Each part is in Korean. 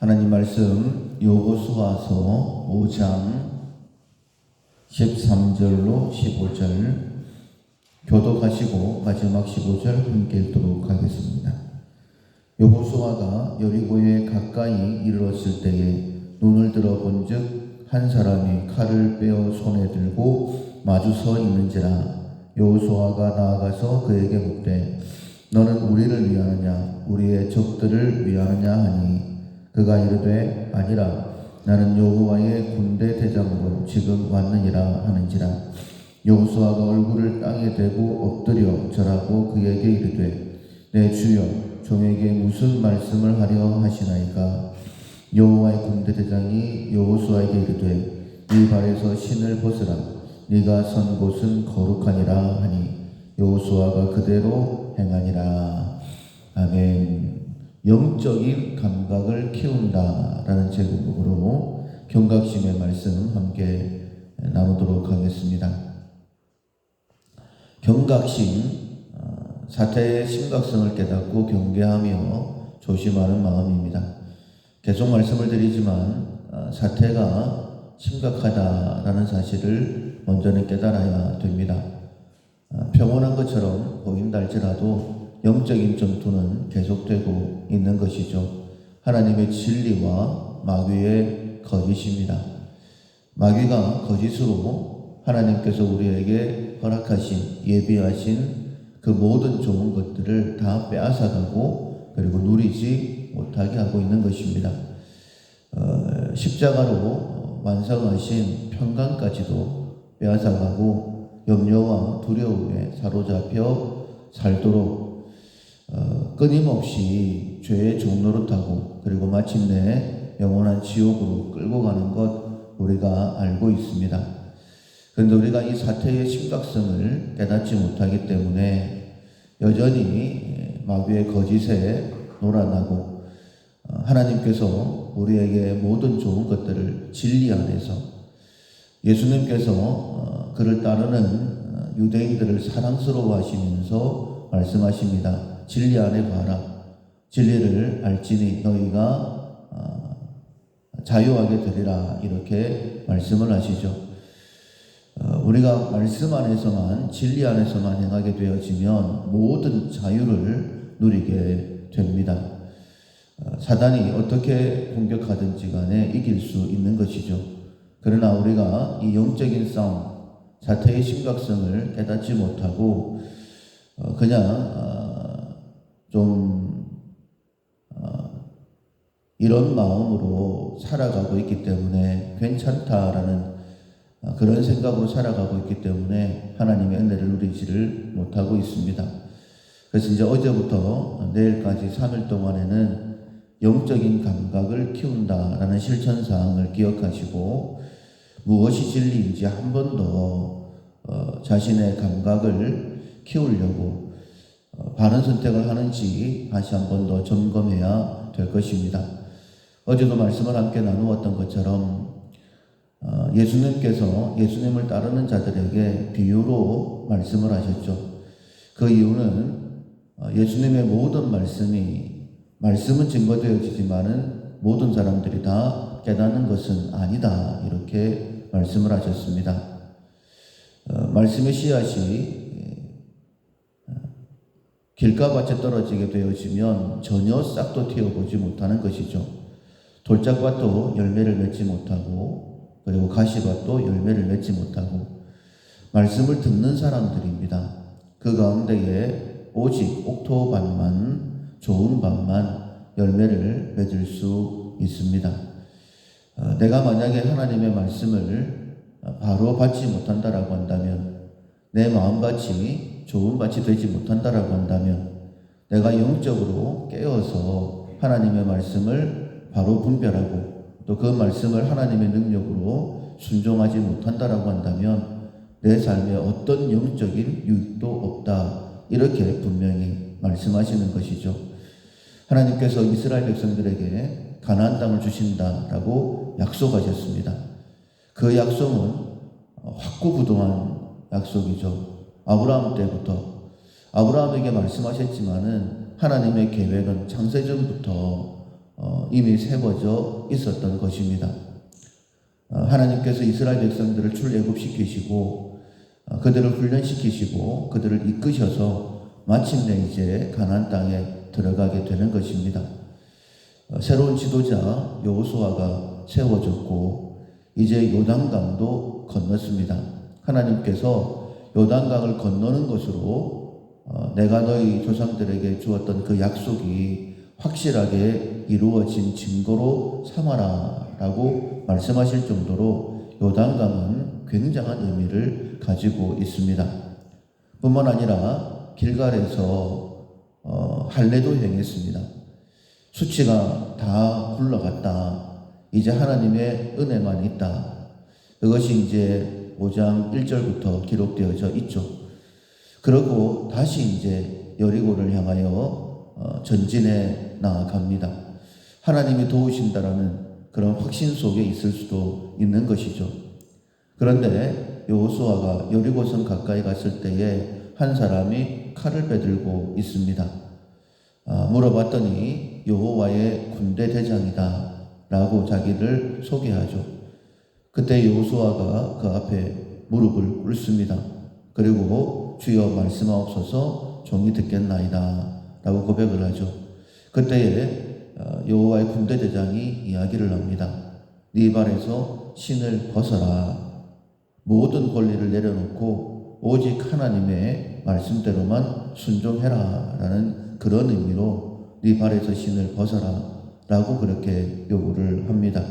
하나님 말씀 여호수아서 5장 13절로 15절 교독하시고 마지막 15절 함께 읽도록 하겠습니다. 여호수아가 여리고에 가까이 이르렀을 때에 눈을 들어 본즉 한 사람이 칼을 빼어 손에 들고 마주 서 있는지라. 여호수아가 나아가서 그에게 묻되 너는 우리를 위하느냐 우리의 적들을 위하느냐 하니 그가 이르되 아니라 나는 여호와의 군대 대장으로 지금 왔느니라 하는지라. 여호수아가 얼굴을 땅에 대고 엎드려 절하고 그에게 이르되 내 주여 종에게 무슨 말씀을 하려 하시나이까. 여호와의 군대 대장이 여호수아에게 이르되 네 발에서 신을 벗으라. 네가 선 곳은 거룩하니라 하니 여호수아가 그대로 행하니라. 아멘. 영적인 감각을 키운다라는 제목으로 경각심의 말씀 함께 나누도록 하겠습니다. 경각심, 사태의 심각성을 깨닫고 경계하며 조심하는 마음입니다. 계속 말씀을 드리지만 사태가 심각하다라는 사실을 먼저는 깨달아야 됩니다. 평온한 것처럼 보인다 할지라도 영적인 전투는 계속되고 있는 것이죠. 하나님의 진리와 마귀의 거짓입니다. 마귀가 거짓으로 하나님께서 우리에게 허락하신 예비하신 그 모든 좋은 것들을 다 빼앗아가고 그리고 누리지 못하게 하고 있는 것입니다. 십자가로 완성하신 평강까지도 빼앗아가고 염려와 두려움에 사로잡혀 살도록 끊임없이 죄의 종노릇하고 그리고 마침내 영원한 지옥으로 끌고 가는 것 우리가 알고 있습니다. 그런데 우리가 이 사태의 심각성을 깨닫지 못하기 때문에 여전히 마귀의 거짓에 놀아나고 하나님께서 우리에게 모든 좋은 것들을 진리 안에서 예수님께서 그를 따르는 유대인들을 사랑스러워 하시면서 말씀하십니다. 진리 안에 봐라. 진리를 알지니 너희가 자유하게 되리라. 이렇게 말씀을 하시죠. 우리가 말씀 안에서만 진리 안에서만 행하게 되어지면 모든 자유를 누리게 됩니다. 사단이 어떻게 공격하든지 간에 이길 수 있는 것이죠. 그러나 우리가 이 영적인 싸움, 사태의 심각성을 깨닫지 못하고 그냥 이런 마음으로 살아가고 있기 때문에 괜찮다라는 그런 생각으로 살아가고 있기 때문에 하나님의 은혜를 누리지를 못하고 있습니다. 그래서 이제 어제부터 내일까지 3일 동안에는 영적인 감각을 키운다라는 실천사항을 기억하시고 무엇이 진리인지 한 번 더 자신의 감각을 키우려고 바른 선택을 하는지 다시 한 번 더 점검해야 될 것입니다. 어제도 말씀을 함께 나누었던 것처럼 예수님께서 예수님을 따르는 자들에게 비유로 말씀을 하셨죠. 그 이유는 예수님의 모든 말씀은 증거되어지지만은 모든 사람들이 다 깨닫는 것은 아니다. 이렇게 말씀을 하셨습니다. 말씀의 씨앗이 길가밭에 떨어지게 되어지면 전혀 싹도 틔워보지 못하는 것이죠. 돌짝밭도 열매를 맺지 못하고 그리고 가시밭도 열매를 맺지 못하고 말씀을 듣는 사람들입니다. 그 가운데에 오직 옥토밭만 좋은 밭만 열매를 맺을 수 있습니다. 내가 만약에 하나님의 말씀을 바로 받지 못한다라고 한다면 내 마음밭이 좋은 밭이 되지 못한다라고 한다면 내가 영적으로 깨어서 하나님의 말씀을 바로 분별하고 또 그 말씀을 하나님의 능력으로 순종하지 못한다라고 한다면 내 삶에 어떤 영적인 유익도 없다. 이렇게 분명히 말씀하시는 것이죠. 하나님께서 이스라엘 백성들에게 가나안 땅을 주신다라고 약속하셨습니다. 그 약속은 확고부동한 약속이죠. 아브라함 때부터 아브라함에게 말씀하셨지만은 하나님의 계획은 창세전부터 이미 세워져 있었던 것입니다. 하나님께서 이스라엘 백성들을 출애굽시키시고 그들을 훈련시키시고 그들을 이끄셔서 마침내 이제 가나안 땅에 들어가게 되는 것입니다. 새로운 지도자 여호수아가 세워졌고 이제 요단강도 건넜습니다. 하나님께서 요단강을 건너는 것으로 내가 너희 조상들에게 주었던 그 약속이 확실하게 이루어진 증거로 삼아라 라고 말씀하실 정도로 요단강은 굉장한 의미를 가지고 있습니다. 뿐만 아니라 길갈에서 할례도 행했습니다. 수치가 다 굴러갔다. 이제 하나님의 은혜만 있다. 그것이 이제 5장 1절부터 기록되어져 있죠. 그러고 다시 이제 여리고를 향하여 전진해 나아갑니다. 하나님이 도우신다라는 그런 확신 속에 있을 수도 있는 것이죠. 그런데 여호수아가 여리고성 가까이 갔을 때에 한 사람이 칼을 빼들고 있습니다. 물어봤더니 여호와의 군대 대장이다 라고 자기를 소개하죠. 그때 여호수아가 그 앞에 무릎을 꿇습니다. 그리고 주여 말씀하옵소서 종이 듣겠나이다 라고 고백을 하죠. 그때에 여호와의 군대 대장이 이야기를 합니다. 네 발에서 신을 벗어라. 모든 권리를 내려놓고 오직 하나님의 말씀대로만 순종해라 라는 그런 의미로 네 발에서 신을 벗어라 라고 그렇게 요구를 합니다.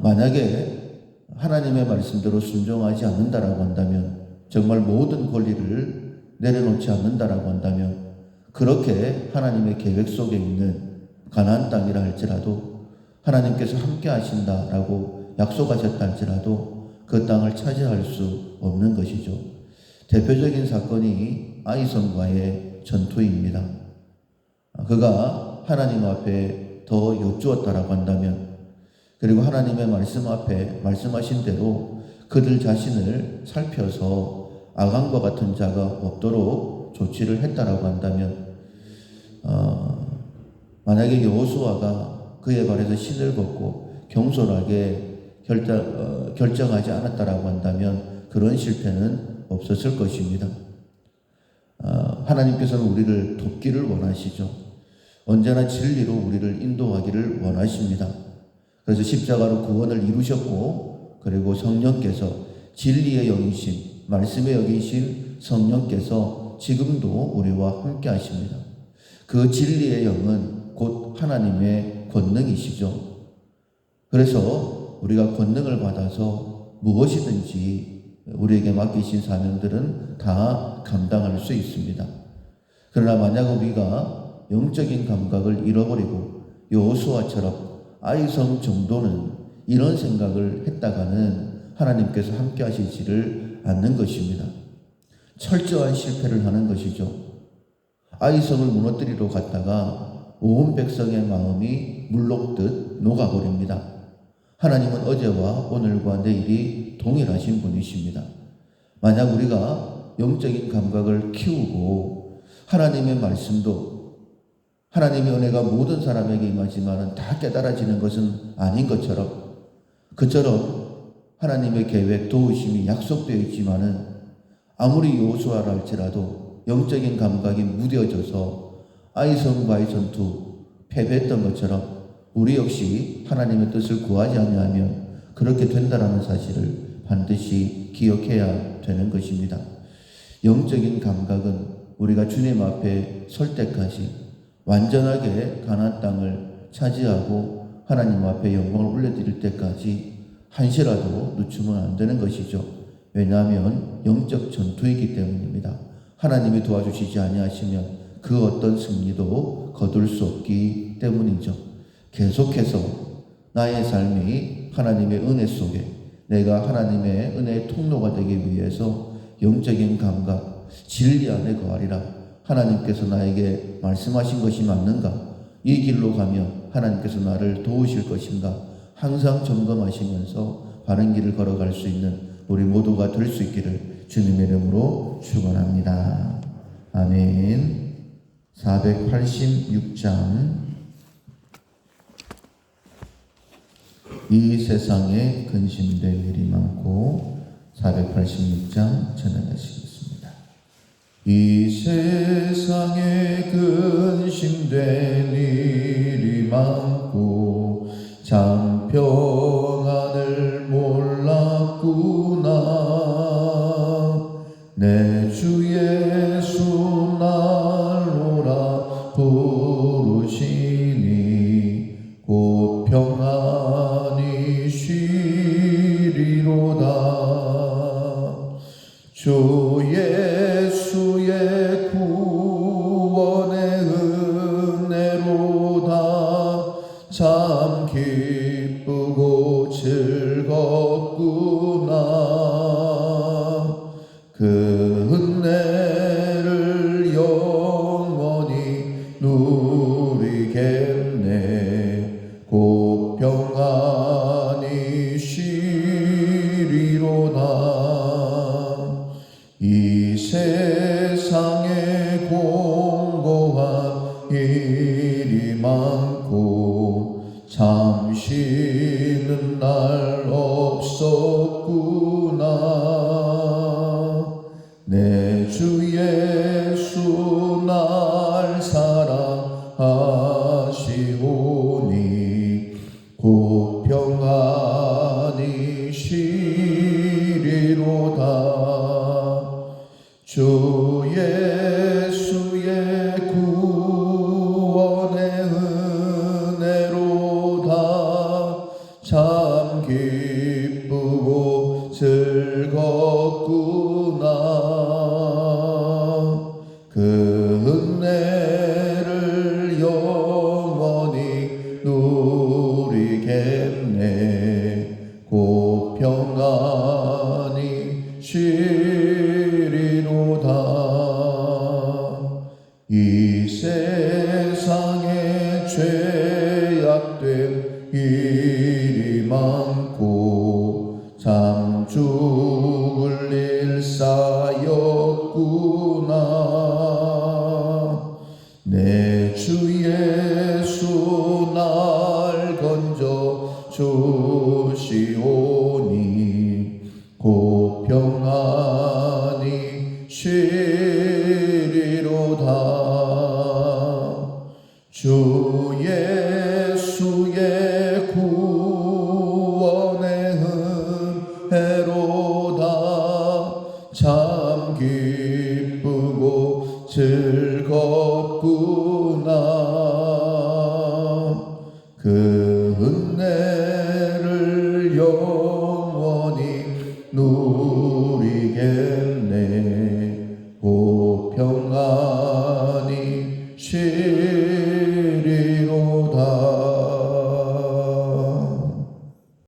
만약에 하나님의 말씀대로 순종하지 않는다라고 한다면, 정말 모든 권리를 내려놓지 않는다라고 한다면, 그렇게 하나님의 계획 속에 있는 가나안 땅이라 할지라도 하나님께서 함께 하신다라고 약속하셨다 할지라도 그 땅을 차지할 수 없는 것이죠. 대표적인 사건이 아이성과의 전투입니다. 그가 하나님 앞에 더 여쭈었다라고 한다면, 그리고 하나님의 말씀 앞에 말씀하신 대로 그들 자신을 살펴서 아간과 같은 자가 없도록 조치를 했다라고 한다면, 만약에 여호수아가 그의 발에서 신을 벗고 겸손하게 결정하지 않았다라고 한다면 그런 실패는 없었을 것입니다. 하나님께서는 우리를 돕기를 원하시죠. 언제나 진리로 우리를 인도하기를 원하십니다. 그래서 십자가로 구원을 이루셨고, 그리고 성령께서 진리의 영이신, 말씀의 영이신 성령께서 지금도 우리와 함께 하십니다. 그 진리의 영은 곧 하나님의 권능이시죠. 그래서 우리가 권능을 받아서 무엇이든지 우리에게 맡기신 사명들은 다 감당할 수 있습니다. 그러나 만약 우리가 영적인 감각을 잃어버리고 여호수아처럼 아이성 정도는 이런 생각을 했다가는 하나님께서 함께 하시지를 않는 것입니다. 철저한 실패를 하는 것이죠. 아이성을 무너뜨리러 갔다가 온 백성의 마음이 물녹듯 녹아버립니다. 하나님은 어제와 오늘과 내일이 동일하신 분이십니다. 만약 우리가 영적인 감각을 키우고 하나님의 말씀도, 하나님의 은혜가 모든 사람에게 임하지만 다 깨달아지는 것은 아닌 것처럼, 그처럼 하나님의 계획, 도우심이 약속되어 있지만은 아무리 여호수아라 할지라도 영적인 감각이 무뎌져서 아이성과의 전투 패배했던 것처럼 우리 역시 하나님의 뜻을 구하지 아니하면 그렇게 된다라는 사실을 반드시 기억해야 되는 것입니다. 영적인 감각은 우리가 주님 앞에 설 때까지 완전하게 가나안 땅을 차지하고 하나님 앞에 영광을 올려드릴 때까지 한시라도 늦추면 안 되는 것이죠. 왜냐하면 영적 전투이기 때문입니다. 하나님이 도와주시지 아니하시면 그 어떤 승리도 거둘 수 없기 때문이죠. 계속해서 나의 삶이 하나님의 은혜 속에, 내가 하나님의 은혜의 통로가 되기 위해서 영적인 감각, 진리 안에 거하리라. 하나님께서 나에게 말씀하신 것이 맞는가? 이 길로 가면 하나님께서 나를 도우실 것인가? 항상 점검하시면서 바른 길을 걸어갈 수 있는 우리 모두가 될 수 있기를 주님의 이름으로 축원합니다. 아멘. 486장 이 세상에 근심될 일이 많고 486장 전해하시겠습니다. 이 세상에 근심될 일이 많고 참 평안을 몰랐구나. 내 주 예수 날 오라 부르시니 곧 평안히 쉬리로다. 주 예수의 구원의 은혜로다. 참 기쁘고 즐겁구나. 그 은혜를 영원히 누리겠네. 곧 평안히 쉬리로다. 이 세상에 공고한 일이 많고 참 쉬는 날 없었구나. 내 주 예수 날 사랑하시오니 곧 평안히 쉬리로다. 주 예수의 구원의 은혜로다. 참 기쁘고 즐겁구나. 그 은혜를 영원히 누리겠네. 곧 평안히 쉬리로다. 이 세상에 죄악된 일이 많고 참 죽을 일 쌓였구나. 내 주 예수 날 건져 주시오니 곧 평안히 쉬리로다. 주 예수의 구원의 은혜로다. 참 기쁘고 즐겁구나. 그 은혜를 영원히 누리게